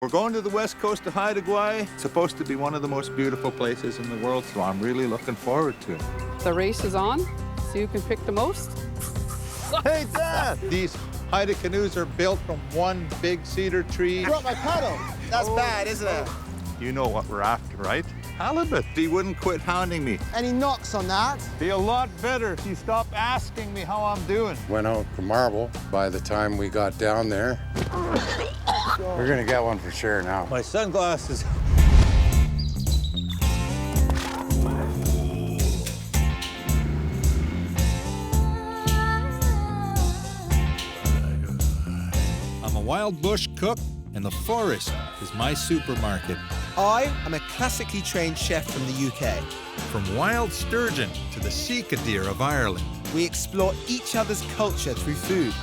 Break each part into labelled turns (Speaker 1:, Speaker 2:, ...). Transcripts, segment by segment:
Speaker 1: We're going to the west coast of Haida Gwaii. It's supposed to be one of the most beautiful places in the world, so I'm really looking forward to it.
Speaker 2: The race is on. See who can pick the most.
Speaker 1: Hey, Dad! These Haida canoes are built from one big cedar tree.
Speaker 3: I broke my paddle. That's bad, isn't it?
Speaker 1: You know what we're after, right? Halibut. He wouldn't quit hounding me.
Speaker 3: Any knocks on that?
Speaker 1: Be a lot better if you stop asking me how I'm doing.
Speaker 4: Went out to marble. By the time we got down there, we're gonna get one for sure now.
Speaker 1: My sunglasses. I'm a wild bush cook, and the forest is my supermarket.
Speaker 5: I am a classically trained chef from the UK.
Speaker 1: From wild sturgeon to the sika deer of Ireland.
Speaker 5: We explore each other's culture through food.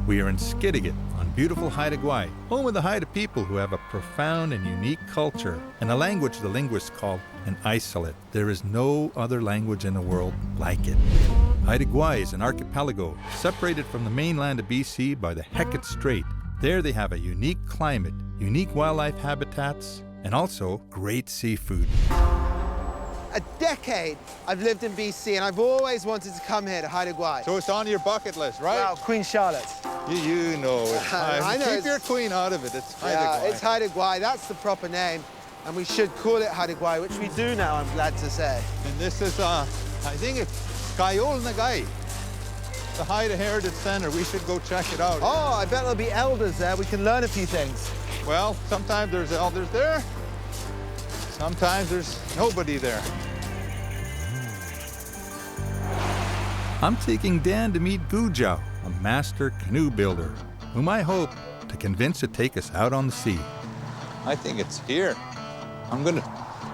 Speaker 1: We are in Skidegate on beautiful Haida Gwaii, home of the Haida people who have a profound and unique culture and a language the linguists call an isolate. There is no other language in the world like it. Haida Gwaii is an archipelago separated from the mainland of BC by the Hecate Strait. There they have a unique climate, unique wildlife habitats, and also great seafood.
Speaker 3: A decade I've lived in BC, and I've always wanted to come here to Haida Gwaii.
Speaker 1: So it's on your bucket list, right?
Speaker 3: Wow, Queen Charlotte.
Speaker 1: You know it.
Speaker 3: I know.
Speaker 1: Keep your queen out of it. It's Haida
Speaker 3: Yeah,
Speaker 1: Gwaii.
Speaker 3: it's Haida Gwaii. That's the proper name, and we should call it Haida Gwaii, which we do now, I'm glad to say.
Speaker 1: And this is, I think it's Kayol Nagai, the Haida Heritage Center. We should go check it out.
Speaker 3: Oh, I bet there'll be elders there. We can learn a few things.
Speaker 1: Well, sometimes there's elders there. Sometimes there's nobody there. I'm taking Dan to meet Gujao, a master canoe builder, whom I hope to convince to take us out on the sea. I think it's here. I'm gonna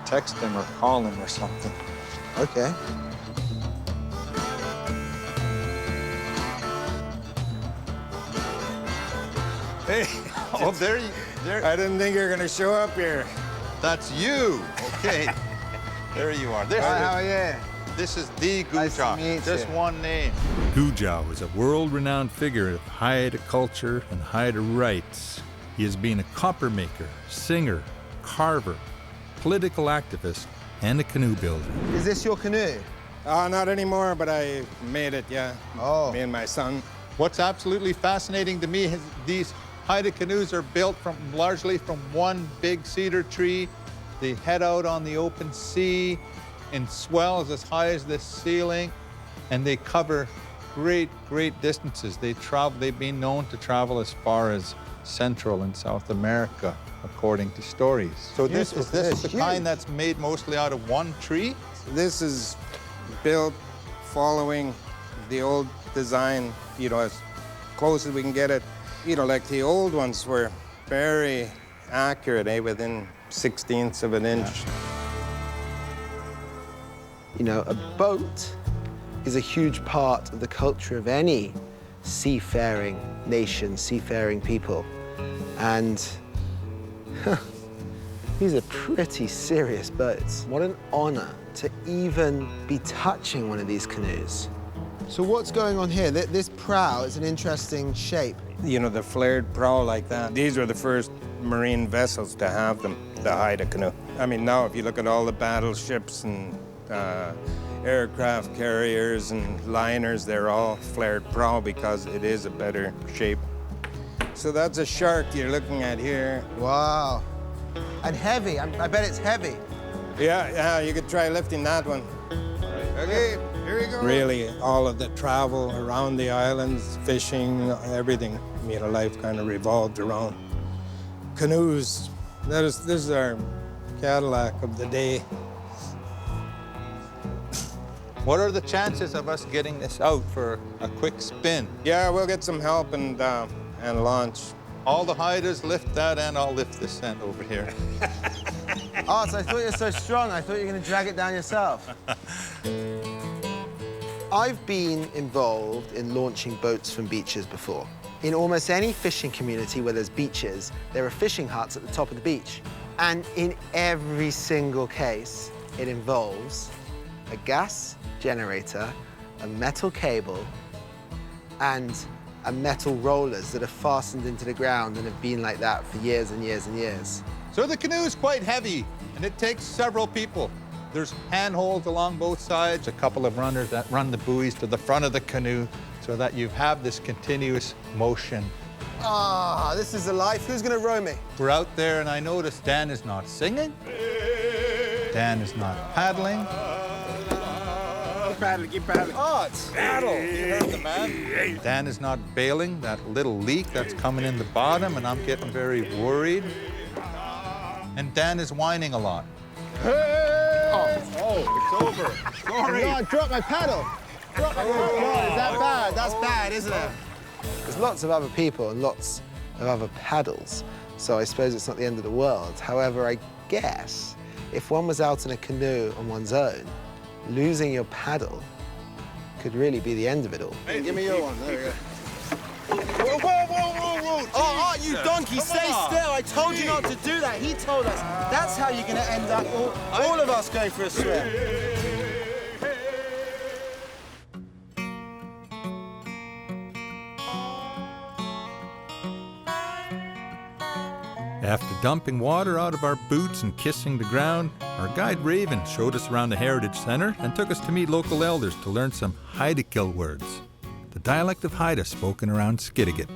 Speaker 1: text him or call him or something.
Speaker 3: Okay.
Speaker 1: Hey, oh, there.
Speaker 4: I didn't think you were gonna show up here.
Speaker 1: That's you. Okay. There you are.
Speaker 3: Hi, how are you?
Speaker 1: This is the
Speaker 3: Nice to
Speaker 1: Gujao.
Speaker 3: meet
Speaker 1: Just
Speaker 3: you.
Speaker 1: one name. Gujao is a world-renowned figure of Haida culture and Haida rights. He has been a copper maker, singer, carver, political activist, and a canoe builder.
Speaker 3: Is this your canoe?
Speaker 4: Not anymore, but I made it, yeah.
Speaker 3: Oh.
Speaker 4: Me and my son.
Speaker 1: What's absolutely fascinating to me is these Haida canoes are built largely from one big cedar tree. They head out on the open sea in swells as high as the ceiling, and they cover great distances. They've been known to travel as far as Central and South America, according to stories. So is this the kind that's made mostly out of one tree?
Speaker 4: This is built following the old design, you know, as close as we can get it. You know, like the old ones were very accurate, within 1/16 of an inch.
Speaker 3: You know, a boat is a huge part of the culture of any seafaring nation, seafaring people. And these are pretty serious boats. What an honor to even be touching one of these canoes. So what's going on here? This prow is an interesting shape.
Speaker 4: You know, the flared prow like that. These were the first marine vessels to have them, the Haida canoe. I mean, now if you look at all the battleships and aircraft carriers and liners, they're all flared prow because it is a better shape. So that's a shark you're looking at here.
Speaker 3: Wow. And heavy. I bet it's heavy.
Speaker 4: Yeah, you could try lifting that one.
Speaker 3: Okay, here we go.
Speaker 4: Really, all of the travel around the islands, fishing, everything, you know, life kind of revolved around canoes. This is our Cadillac of the day.
Speaker 1: What are the chances of us getting this out for a quick spin?
Speaker 4: Yeah, we'll get some help and launch.
Speaker 1: All the Haidas lift that end, I'll lift this end over here.
Speaker 3: Oh, so I thought you were so strong. I thought you were going to drag it down yourself. I've been involved in launching boats from beaches before. In almost any fishing community where there's beaches, there are fishing huts at the top of the beach. And in every single case, it involves a gas generator a metal cable and a metal rollers that are fastened into the ground and have been like that for years and years and years.
Speaker 1: So the canoe is quite heavy, and it takes several people. There's handholds along both sides, a couple of runners that run the buoys to the front of the canoe so that you have this continuous motion.
Speaker 3: Ah, this is the life. Who's gonna row me?
Speaker 1: We're out there, and I noticed Dan is not singing. Dan is not paddling.
Speaker 5: Keep paddling.
Speaker 3: Oh, it's
Speaker 1: Paddle! You heard the man. Dan is not bailing that little leak that's coming in the bottom, and I'm getting very worried. And Dan is whining a lot. Oh, it's over. Sorry.
Speaker 3: No, I dropped my paddle. Dropped my paddle. Oh, is that bad? That's bad, isn't it? There's lots of other people and lots of other paddles, so I suppose it's not the end of the world. However, I guess if one was out in a canoe on one's own, losing your paddle could really be the end of it all.
Speaker 5: Hey, give me your one. There we go.
Speaker 1: Whoa, whoa, whoa, whoa, whoa.
Speaker 3: Oh, you donkey,
Speaker 1: Come
Speaker 3: stay
Speaker 1: on.
Speaker 3: still. I told you not to do that. He told us. That's how you're going to end up, all of us going for a swim.
Speaker 1: After dumping water out of our boots and kissing the ground, our guide Raven showed us around the Heritage Center and took us to meet local elders to learn some Haida words, the dialect of Haida spoken around Skidegate.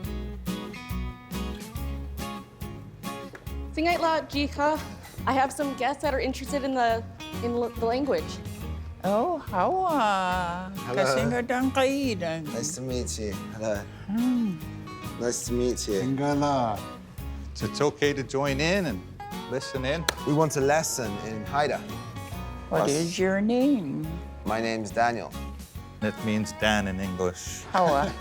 Speaker 6: Singaitla Jika. I have some guests that are interested in the language.
Speaker 7: Oh, hawa.
Speaker 3: Hello.
Speaker 7: Kasi nga dang kaidan.
Speaker 3: Nice to meet you. Hello. Nice to meet you.
Speaker 1: So it's okay to join in and listen in.
Speaker 3: We want a lesson in Haida.
Speaker 7: What is your name?
Speaker 3: My name's Daniel.
Speaker 1: It means Dan in English.
Speaker 7: Hawa.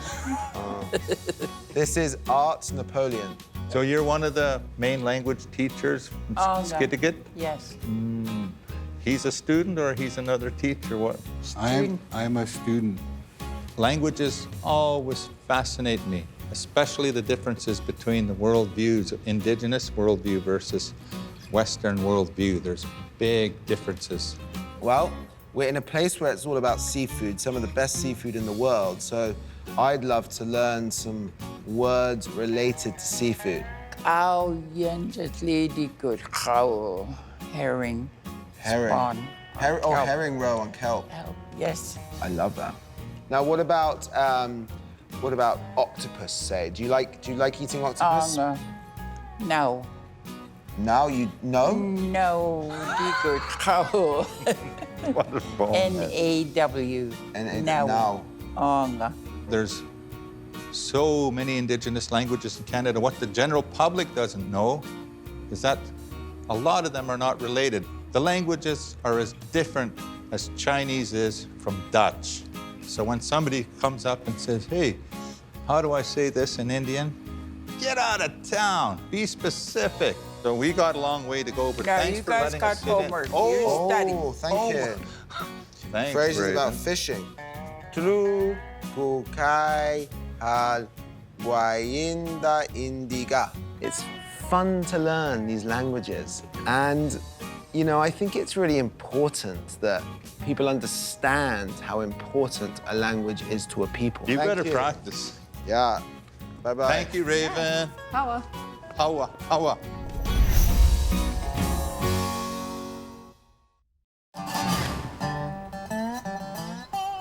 Speaker 3: This is Art Napoleon.
Speaker 1: So you're one of the main language teachers from
Speaker 7: Oh, no.
Speaker 1: Skidegate?
Speaker 7: Yes.
Speaker 1: He's a student or he's another teacher? What?
Speaker 7: Student.
Speaker 8: I'm a student.
Speaker 1: Languages always fascinate me, especially the differences between the worldviews, indigenous worldview versus Western worldview. There's big differences.
Speaker 3: Well, we're in a place where it's all about seafood, some of the best seafood in the world. So I'd love to learn some words related to seafood.
Speaker 7: Cow yan just lady good. Cow. Herring.
Speaker 3: Herring.
Speaker 7: Spawn. Kelp.
Speaker 3: Herring roe on kelp.
Speaker 7: Kelp. Yes.
Speaker 3: I love that. Now, what about octopus? Say, do you like eating octopus?
Speaker 7: No.
Speaker 3: Now you know.
Speaker 7: No. Di good. Cow.
Speaker 1: Wonderful.
Speaker 7: N-A-W.
Speaker 3: Now.
Speaker 7: Nga.
Speaker 1: There's so many indigenous languages in Canada. What the general public doesn't know is that a lot of them are not related. The languages are as different as Chinese is from Dutch. So when somebody comes up and says, hey, how do I say this in Indian? Get out of town, be specific. So we got a long way to go, but
Speaker 7: Now
Speaker 1: thanks
Speaker 7: you
Speaker 1: for
Speaker 7: guys
Speaker 1: letting
Speaker 7: got
Speaker 1: us sit in.
Speaker 7: homework. You
Speaker 3: Oh,
Speaker 7: study.
Speaker 3: thank you.
Speaker 1: Thanks,
Speaker 3: Phrases
Speaker 1: Raven.
Speaker 3: about fishing. Tru pukai al guayinda indiga. It's fun to learn these languages. And, you know, I think it's really important that people understand how important a language is to a people.
Speaker 1: You
Speaker 3: Thank
Speaker 1: better practice.
Speaker 3: Yeah. Bye-bye.
Speaker 1: Thank you, Raven.
Speaker 2: Hawa.
Speaker 1: Hawa, hawa.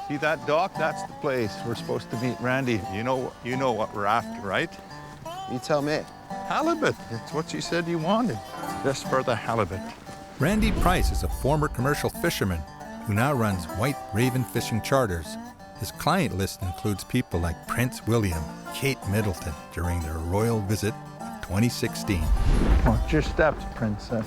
Speaker 1: See that dock? That's the place. We're supposed to meet Randy. You know what we're after, right?
Speaker 3: You tell me.
Speaker 1: Halibut. That's what you said you wanted. Just for the halibut.
Speaker 9: Randy Price is a former commercial fisherman who now runs White Raven fishing charters. His client list includes people like Prince William, Kate Middleton during their royal visit of 2016.
Speaker 1: Watch your steps, princess.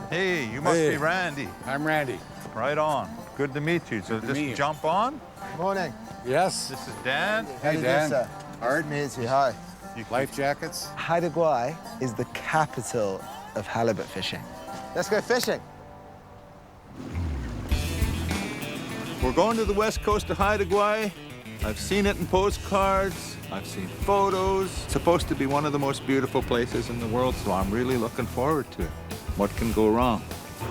Speaker 1: Hey, you must be Randy.
Speaker 8: I'm Randy.
Speaker 1: Right on. Good to meet you. So
Speaker 8: to
Speaker 1: just
Speaker 8: meet you.
Speaker 1: jump on.
Speaker 3: Morning.
Speaker 8: Yes.
Speaker 1: This is Dan.
Speaker 3: How do you do,
Speaker 8: Dan.
Speaker 3: sir?
Speaker 8: Art.
Speaker 3: Nice to meet you. Hi.
Speaker 8: Life jackets.
Speaker 3: Haida Gwaii is the capital of halibut fishing. Let's go fishing.
Speaker 1: We're going to the west coast of Haida Gwaii. I've seen it in postcards. I've seen photos. It's supposed to be one of the most beautiful places in the world, so I'm really looking forward to it. What can go wrong?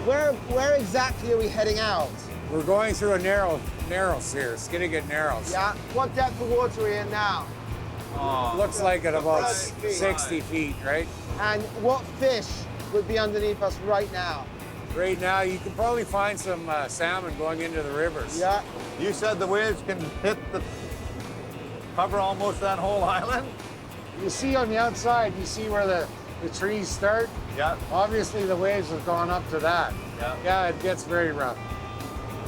Speaker 3: Where exactly are we heading out?
Speaker 8: We're going through a narrows here, Skidegate Narrows.
Speaker 3: Yeah. What depth of water are we in now?
Speaker 8: Looks like at about 60 feet, right?
Speaker 3: And what fish would be underneath us right now?
Speaker 8: Right now, you can probably find some salmon going into the rivers.
Speaker 3: Yeah.
Speaker 1: You said the waves can cover almost that whole island?
Speaker 8: You see on the outside, you see where the trees start?
Speaker 1: Yeah.
Speaker 8: Obviously, the waves have gone up to that.
Speaker 1: Yeah.
Speaker 8: Yeah, it gets very rough.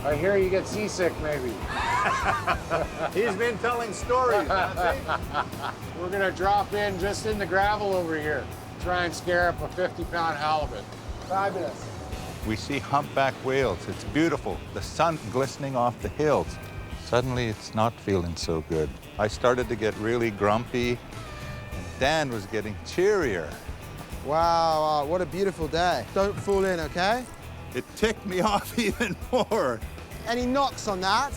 Speaker 8: I hear you get seasick, maybe.
Speaker 1: He's been telling stories, hasn't he?
Speaker 8: We're gonna drop in just in the gravel over here. Try and scare up a 50-pound halibut.
Speaker 3: Fabulous.
Speaker 1: We see humpback whales. It's beautiful. The sun glistening off the hills. Suddenly, it's not feeling so good. I started to get really grumpy, and Dan was getting cheerier.
Speaker 3: Wow, what a beautiful day. Don't fall in, okay?
Speaker 1: It ticked me off even more.
Speaker 3: Any knocks on that?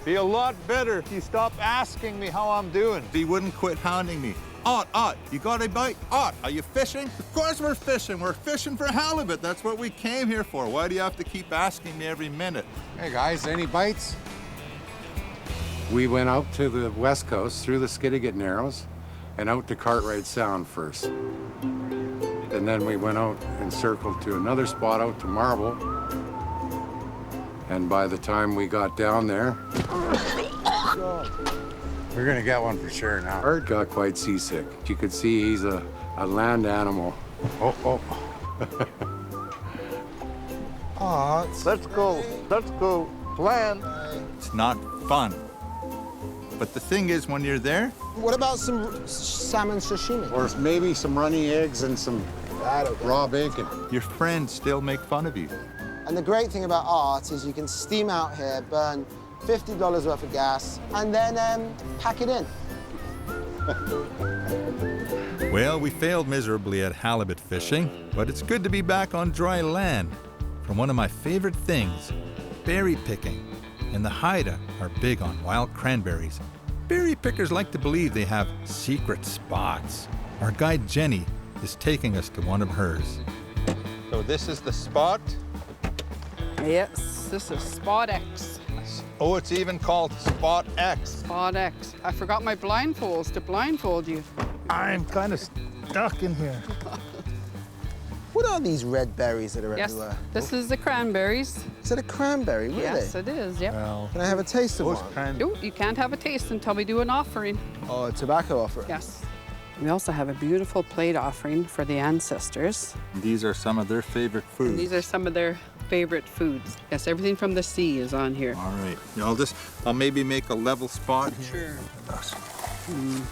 Speaker 1: Be a lot better if you stop asking me how I'm doing. He wouldn't quit hounding me. Ot, you got a bite? Ot, are you fishing? Of course we're fishing. We're fishing for halibut. That's what we came here for. Why do you have to keep asking me every minute?
Speaker 8: Hey guys, any bites? We went out to the west coast through the Skidegate Narrows and out to Cartwright Sound first. And then we went out and circled to another spot out to Marble. And by the time we got down there, we're gonna get one for sure now. Art got quite seasick. You could see he's a land animal. Oh.
Speaker 1: Let's go land. It's not fun. But the thing is, when you're there,
Speaker 3: What about some salmon sashimi?
Speaker 8: Or maybe some runny eggs and some raw bacon.
Speaker 1: your friends still make fun of you.
Speaker 3: And the great thing about art is you can steam out here, burn $50 worth of gas, and then pack it in.
Speaker 9: Well, we failed miserably at halibut fishing, but it's good to be back on dry land. For one of my favorite things, berry picking. And the Haida are big on wild cranberries. Berry pickers like to believe they have secret spots. Our guide Jenny is taking us to one of hers.
Speaker 1: So this is the spot.
Speaker 2: Yes, this is Spot X.
Speaker 1: Oh, it's even called Spot X.
Speaker 2: Spot X. I forgot my blindfolds to blindfold you.
Speaker 1: I'm kind of stuck in here.
Speaker 3: What are these red berries that are
Speaker 2: Yes,
Speaker 3: everywhere?
Speaker 2: this is the cranberries.
Speaker 3: Is it a cranberry, really?
Speaker 2: Yes, it is, yep.
Speaker 1: Well,
Speaker 3: Can I have a taste of
Speaker 1: those
Speaker 3: one?
Speaker 2: No, you can't have a taste until we do an offering.
Speaker 3: Oh, a tobacco offering.
Speaker 2: Yes. We also have a beautiful plate offering for the ancestors.
Speaker 1: These are some of their favorite foods.
Speaker 2: And these are some of their favorite foods. Yes, everything from the sea is on here.
Speaker 1: All right. I'll maybe make a level spot here.
Speaker 2: Sure.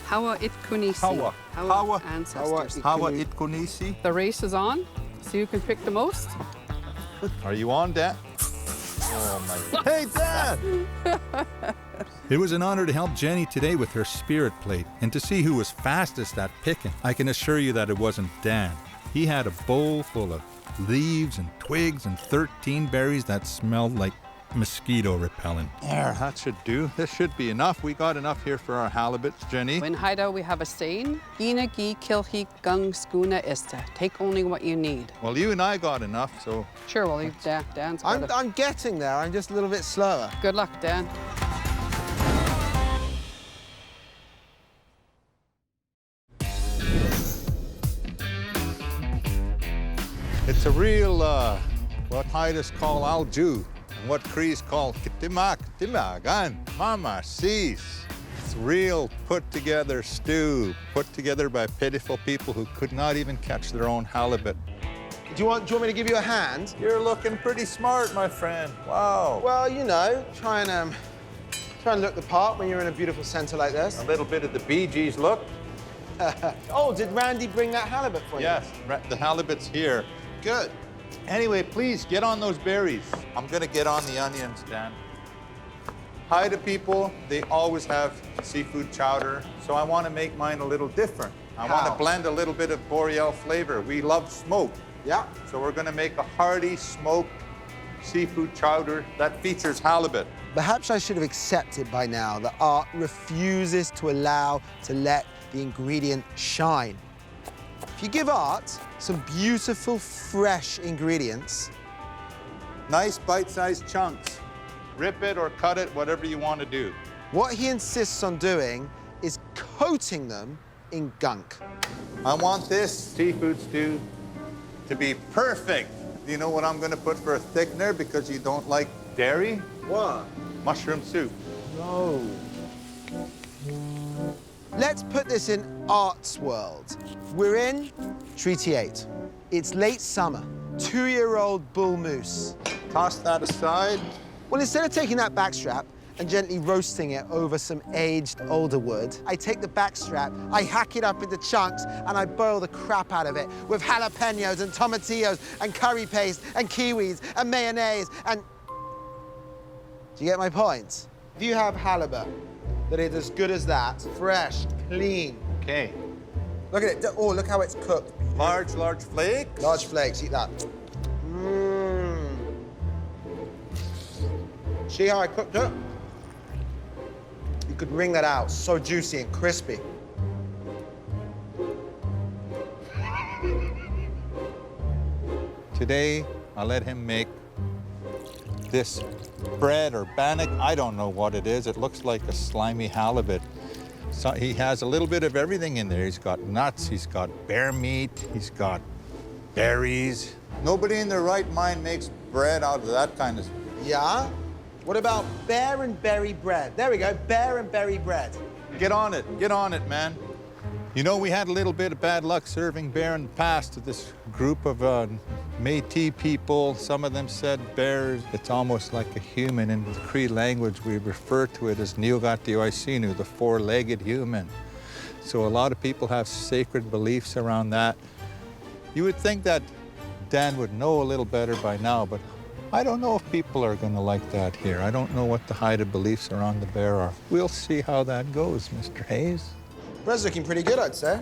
Speaker 2: Hawa Itkunisi.
Speaker 1: Hawa. Hawa.
Speaker 2: Ancestors.
Speaker 1: Hawa Itkunisi.
Speaker 2: The race is on. See who can pick the most.
Speaker 1: Are you on, Dad? Oh, my. Hey, Dad!
Speaker 9: It was an honor to help Jenny today with her spirit plate and to see who was fastest at picking. I can assure you that it wasn't Dan. He had a bowl full of leaves and twigs and 13 berries that smelled like mosquito repellent.
Speaker 1: There, that should do. This should be enough. We got enough here for our halibuts, Jenny.
Speaker 2: In Haida, we have a saying, Ina gi kilhi gung skuna ista. Take only what you need.
Speaker 1: Well, you and I got enough, so
Speaker 2: Sure, well, Dan's got it.
Speaker 3: I'm getting there. I'm just a little bit slower.
Speaker 2: Good luck, Dan.
Speaker 1: it's a real, what Haidas call alju, and what Crees call kitimagan, mama sees. It's real put-together stew, put together by pitiful people who could not even catch their own halibut.
Speaker 3: Do you want me to give you a hand?
Speaker 1: You're looking pretty smart, my friend. Wow.
Speaker 3: Well, you know, try and look the part when you're in a beautiful center like this.
Speaker 1: A little bit of the Bee Gees look.
Speaker 3: Oh, did Randy bring that halibut for you?
Speaker 1: Yes, the halibut's here.
Speaker 3: Good.
Speaker 1: Anyway, please get on those berries. I'm gonna get on the onions, Dan. Haida people, they always have seafood chowder, so I want to make mine a little different. I want to
Speaker 3: How?
Speaker 1: blend a little bit of Boreal flavor. We love smoke.
Speaker 3: Yeah.
Speaker 1: So we're gonna make a hearty smoked seafood chowder that features halibut.
Speaker 3: Perhaps I should have accepted by now that art refuses to allow to let the ingredient shine. If you give art some beautiful, fresh ingredients,
Speaker 1: Nice bite-sized chunks. Rip it or cut it, whatever you want to do.
Speaker 3: What he insists on doing is coating them in gunk.
Speaker 1: I want this seafood stew to be perfect. Do you know what I'm going to put for a thickener because you don't like dairy?
Speaker 3: What?
Speaker 1: Mushroom soup.
Speaker 3: No. Let's put this in Art's world. We're in Treaty 8. It's late summer. 2-year-old bull moose.
Speaker 1: Toss that aside.
Speaker 3: Well, instead of taking that backstrap and gently roasting it over some aged older wood, I take the backstrap, I hack it up into chunks, and I boil the crap out of it with jalapenos and tomatillos and curry paste and kiwis and mayonnaise and... Do you get my point? If you have halibut that is as good as that, fresh, clean.
Speaker 1: Okay.
Speaker 3: Look at it. Oh, look how it's cooked.
Speaker 1: Large flakes.
Speaker 3: Large flakes, eat that. See how I cooked it? You could wring that out, so juicy and crispy.
Speaker 1: Today, I let him make this bread or bannock. I don't know what it is. It looks like a slimy halibut. So he has a little bit of everything in there. He's got nuts, he's got bear meat, he's got berries. Nobody in their right mind makes bread out of that kind of...
Speaker 3: Yeah? What about bear and berry bread? There we go, bear and berry bread.
Speaker 1: Get on it, man. You know, we had a little bit of bad luck serving bear in the past to this group of Métis people. Some of them said bears, it's almost like a human. In the Cree language, we refer to it as Niugatioisinu, the four-legged human. So a lot of people have sacred beliefs around that. You would think that Dan would know a little better by now, but I don't know if people are going to like that here. I don't know what the Haida beliefs around the bear are. We'll see how that goes, Mr. Hayes.
Speaker 3: Bread's looking pretty good, I'd say.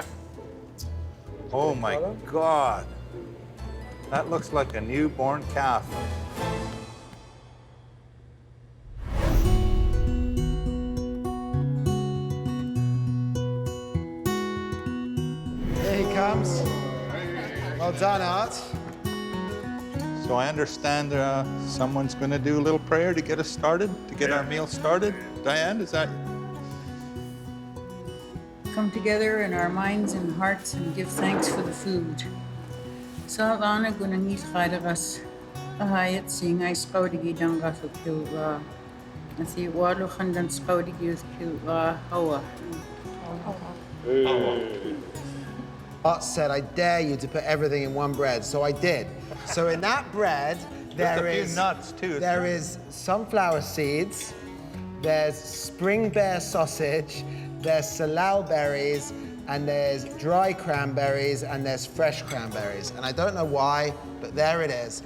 Speaker 1: Oh my God. That looks like a newborn calf.
Speaker 3: Here he comes. Well done, Art.
Speaker 1: So I understand someone's going to do a little prayer to get us started, to get our meal started. Diane, is that?
Speaker 7: Come together in our minds and hearts and give thanks for the food. Sarana gunangit khadaras ahayat sing I spaudigi danga kilra. Nasi walu khandan spaudigi kilra hawa.
Speaker 3: Art said, I dare you to put everything in one bread, so I did. So in that bread, there
Speaker 1: a few
Speaker 3: is
Speaker 1: nuts too.
Speaker 3: There is sunflower seeds, there's spring bear sausage, there's salal berries, and there's dry cranberries, and there's fresh cranberries. And I don't know why, but there it is.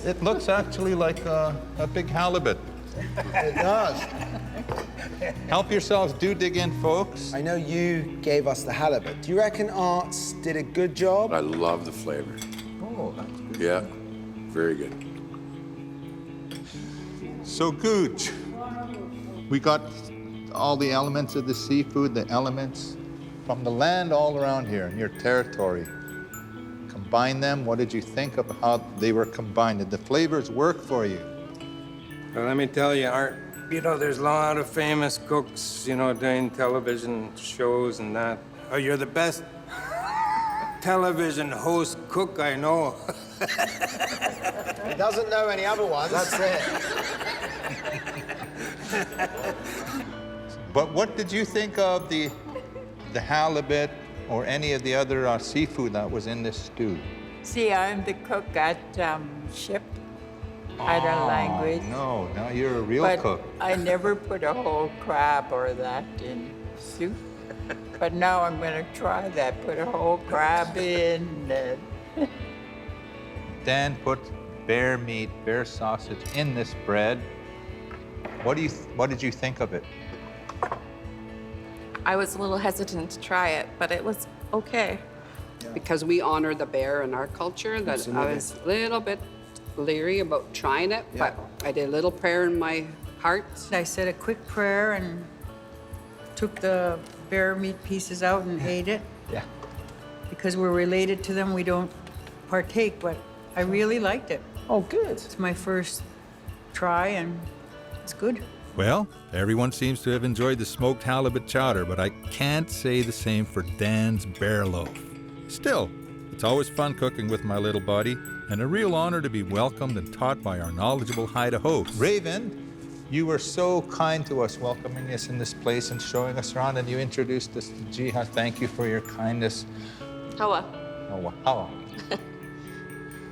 Speaker 1: It looks actually like a big halibut.
Speaker 3: It does.
Speaker 1: Help yourselves, do dig in, folks.
Speaker 3: I know you gave us the halibut. Do you reckon Arts did a good job?
Speaker 8: I love the flavor.
Speaker 1: Oh, that's good.
Speaker 8: Yeah, very good.
Speaker 1: So, Gooch, we got all the elements of the seafood, the elements from the land all around here in your territory. Combine them. What did you think of how they were combined? Did the flavors work for you?
Speaker 4: Well, let me tell you, Art, you know, there's a lot of famous cooks, you know, doing television shows and that. Oh, you're the best television host cook I know.
Speaker 3: He doesn't know any other ones. That's it.
Speaker 1: But what did you think of the halibut or any of the other seafood that was in this stew?
Speaker 7: See, I'm the cook at ship. Haida language.
Speaker 1: No, now you're a real
Speaker 7: But
Speaker 1: cook.
Speaker 7: I never put a whole crab or that in soup. But now I'm going to try that. Put a whole crab in.
Speaker 1: Dan put bear meat, bear sausage in this bread. What did you think of it?
Speaker 6: I was a little hesitant to try it, but it was okay.
Speaker 2: Because we honor the bear in our culture, that I was a little bit leery about trying it, but I did a little prayer in my heart.
Speaker 7: I said a quick prayer and took the bear meat pieces out and ate it.
Speaker 1: Yeah.
Speaker 7: Because we're related to them, we don't partake, but I really liked it.
Speaker 3: Oh, good.
Speaker 7: It's my first try, and it's good.
Speaker 9: Well, everyone seems to have enjoyed the smoked halibut chowder, but I can't say the same for Dan's bear loaf. Still, it's always fun cooking with my little buddy, and a real honor to be welcomed and taught by our knowledgeable Haida hosts.
Speaker 1: Raven, you were so kind to us, welcoming us in this place and showing us around, and you introduced us to Jiha. Thank you for your kindness.
Speaker 6: Hawa.
Speaker 1: Oh, wow.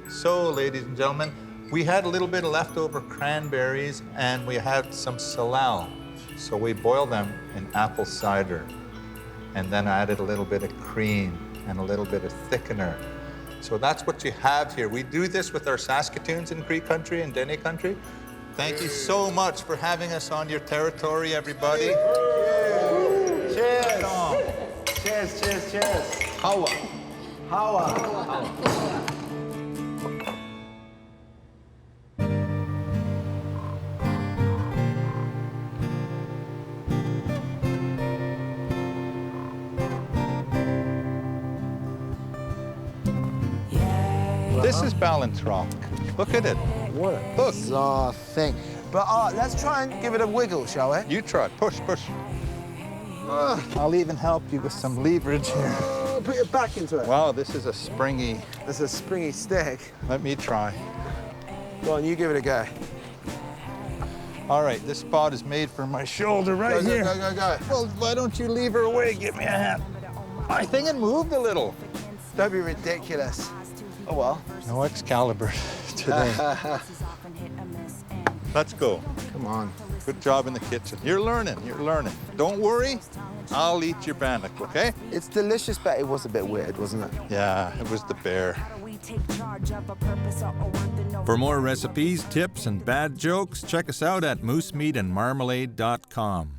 Speaker 1: So, ladies and gentlemen, we had a little bit of leftover cranberries and we had some salal. So we boiled them in apple cider and then added a little bit of cream and a little bit of thickener. So that's what you have here. We do this with our Saskatoons in Cree country and Dene country. Thank you so much for having us on your territory, everybody.
Speaker 3: Cheers.
Speaker 1: Right on.
Speaker 3: Cheers, cheers, cheers.
Speaker 1: Hawa.
Speaker 3: Hawa.
Speaker 1: This is Ballantrack. Look at it.
Speaker 3: What a bizarre thing. But let's try and give it a wiggle, shall we?
Speaker 1: You try. Push, push. I'll even help you with some leverage here.
Speaker 3: Put your back into it.
Speaker 1: Wow, this is a springy.
Speaker 3: This is a springy stick.
Speaker 1: Let me try.
Speaker 3: Go on, you give it a go.
Speaker 1: All right, this spot is made for my shoulder right
Speaker 3: Go,
Speaker 1: here.
Speaker 3: go, go, go.
Speaker 1: Well, why don't you leave her away? Give me a hand. I think it moved a little.
Speaker 3: Don't be ridiculous. Oh, well.
Speaker 1: No Excalibur today. Let's go.
Speaker 3: Come on.
Speaker 1: Good job in the kitchen. You're learning, you're learning. Don't worry, I'll eat your bannock, okay?
Speaker 3: It's delicious, but it was a bit weird, wasn't it?
Speaker 1: Yeah, it was the bear.
Speaker 9: For more recipes, tips, and bad jokes, check us out at moosemeatandmarmalade.com.